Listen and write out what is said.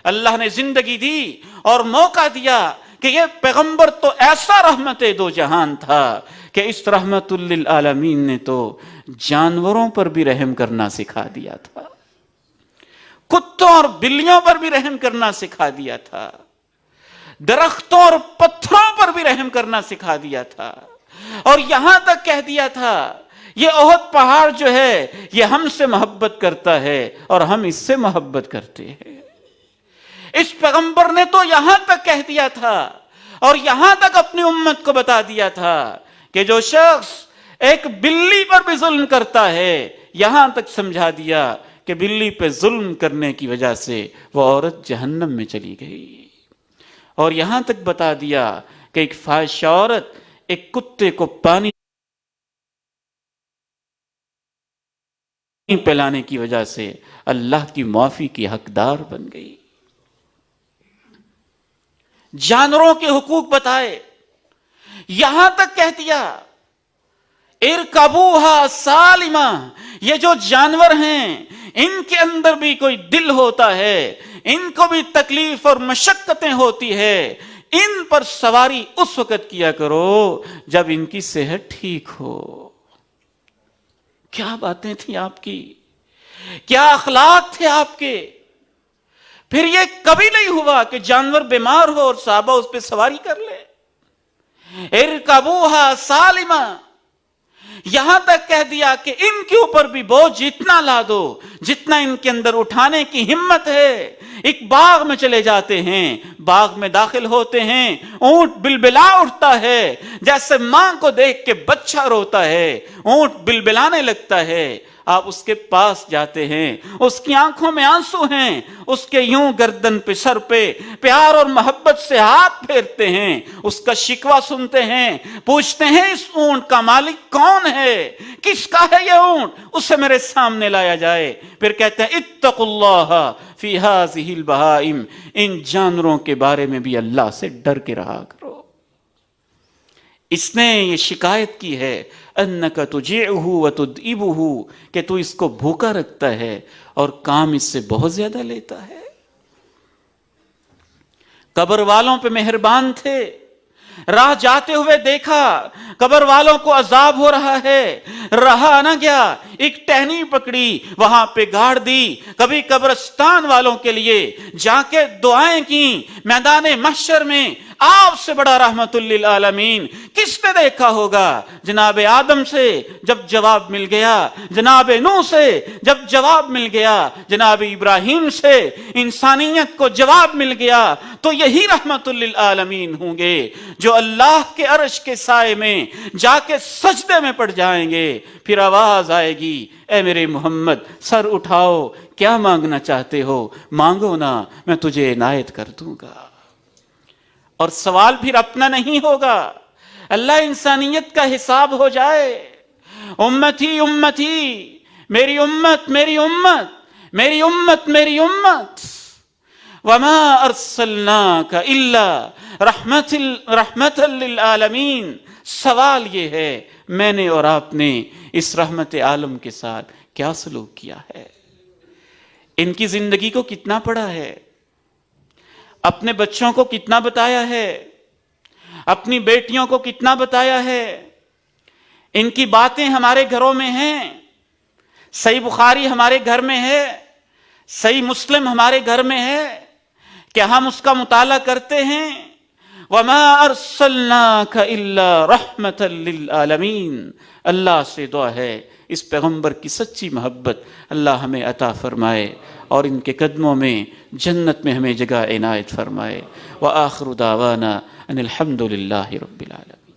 اللہ نے زندگی دی اور موقع دیا کہ یہ پیغمبر تو ایسا رحمت دو جہان تھا کہ اس رحمت للعالمین نے تو جانوروں پر بھی رحم کرنا سکھا دیا تھا، کتوں اور بلیوں پر بھی رحم کرنا سکھا دیا تھا، درختوں اور پتھروں پر بھی رحم کرنا سکھا دیا تھا، اور یہاں تک کہہ دیا تھا یہ احد پہاڑ جو ہے یہ ہم سے محبت کرتا ہے اور ہم اس سے محبت کرتے ہیں۔ اس پیغمبر نے تو یہاں تک کہہ دیا تھا اور یہاں تک اپنی امت کو بتا دیا تھا کہ جو شخص ایک بلی پر بھی ظلم کرتا ہے، یہاں تک سمجھا دیا کہ بلی پہ ظلم کرنے کی وجہ سے وہ عورت جہنم میں چلی گئی، اور یہاں تک بتا دیا کہ ایک فاحشہ عورت ایک کتے کو پانی پلانے کی وجہ سے اللہ کی معافی کی حقدار بن گئی۔ جانوروں کے حقوق بتائے، یہاں تک کہہ دیا ارکبوہا سالمہ، یہ جو جانور ہیں ان کے اندر بھی کوئی دل ہوتا ہے، ان کو بھی تکلیف اور مشقتیں ہوتی ہے، ان پر سواری اس وقت کیا کرو جب ان کی صحت ٹھیک ہو۔ کیا باتیں تھیں آپ کی، کیا اخلاق تھے آپ کے۔ پھر یہ کبھی نہیں ہوا کہ جانور بیمار ہو اور صحابہ اس پہ سواری کر لے۔ ارکبوہا سالمہ، یہاں تک کہہ دیا کہ ان کے اوپر بھی بوجھ اتنا لا دو جتنا ان کے اندر اٹھانے کی ہمت ہے۔ ایک باغ میں چلے جاتے ہیں، باغ میں داخل ہوتے ہیں، اونٹ بلبلا اٹھتا ہے، جیسے ماں کو دیکھ کے بچہ روتا ہے، اونٹ بلبلانے لگتا ہے۔ آپ اس کے پاس جاتے ہیں، اس کی آنکھوں میں آنسو ہیں، اس کے یوں گردن پہ سر پہ پیار اور محبت سے ہاتھ پھیرتے ہیں، اس کا شکوہ سنتے ہیں، پوچھتے ہیں اس اونٹ کا مالک کون ہے، کس کا ہے یہ اونٹ، اسے میرے سامنے لایا جائے۔ پھر کہتے ہیں اتقوا اللہ فی ہذہ البہائم، ان جانوروں کے بارے میں بھی اللہ سے ڈر کے رہا کرو۔ اس نے یہ شکایت کی ہے انک تجیعہ وتدئبہ، کہ تو اس کو بھوکا رکھتا ہے اور کام اس سے بہت زیادہ لیتا ہے۔ قبر والوں پہ مہربان تھے، راہ جاتے ہوئے دیکھا قبر والوں کو عذاب ہو رہا ہے، رہا نہ گیا، ایک ٹہنی پکڑی، وہاں پہ گاڑ دی، کبھی قبرستان والوں کے لیے جا کے دعائیں کی۔ میدان محشر میں آپ سے بڑا رحمت للعالمین کس نے دیکھا ہوگا؟ جناب آدم سے جب جواب مل گیا، جناب نوح سے جب جواب مل گیا، جناب ابراہیم سے انسانیت کو جواب مل گیا، تو یہی رحمت للعالمین ہوں گے جو اللہ کے عرش کے سائے میں جا کے سجدے میں پڑ جائیں گے۔ پھر آواز آئے گی، اے میرے محمد سر اٹھاؤ، کیا مانگنا چاہتے ہو، مانگو نا، میں تجھے عنایت کر دوں گا۔ اور سوال پھر اپنا نہیں ہوگا، اللہ انسانیت کا حساب ہو جائے۔ امتی امتی، میری امت میری امت، میری امت میری امت، وما ارسلناک الا رحمت للعالمین۔ سوال یہ ہے میں نے اور آپ نے اس رحمت عالم کے ساتھ کیا سلوک کیا ہے؟ ان کی زندگی کو کتنا پڑھا ہے، اپنے بچوں کو کتنا بتایا ہے، اپنی بیٹیوں کو کتنا بتایا ہے؟ ان کی باتیں ہمارے گھروں میں ہیں، صحیح بخاری ہمارے گھر میں ہے، صحیح مسلم ہمارے گھر میں ہے، کہ ہم اس کا مطالعہ کرتے ہیں؟ وَمَا أَرْسَلْنَاكَ إِلَّا رَحْمَةً لِلْعَالَمِينَ۔ اللہ سے دعا ہے اس پیغمبر کی سچی محبت اللہ ہمیں عطا فرمائے اور ان کے قدموں میں جنت میں ہمیں جگہ عنایت فرمائے۔ وآخر دعوانا ان الحمد للہ رب العالمین۔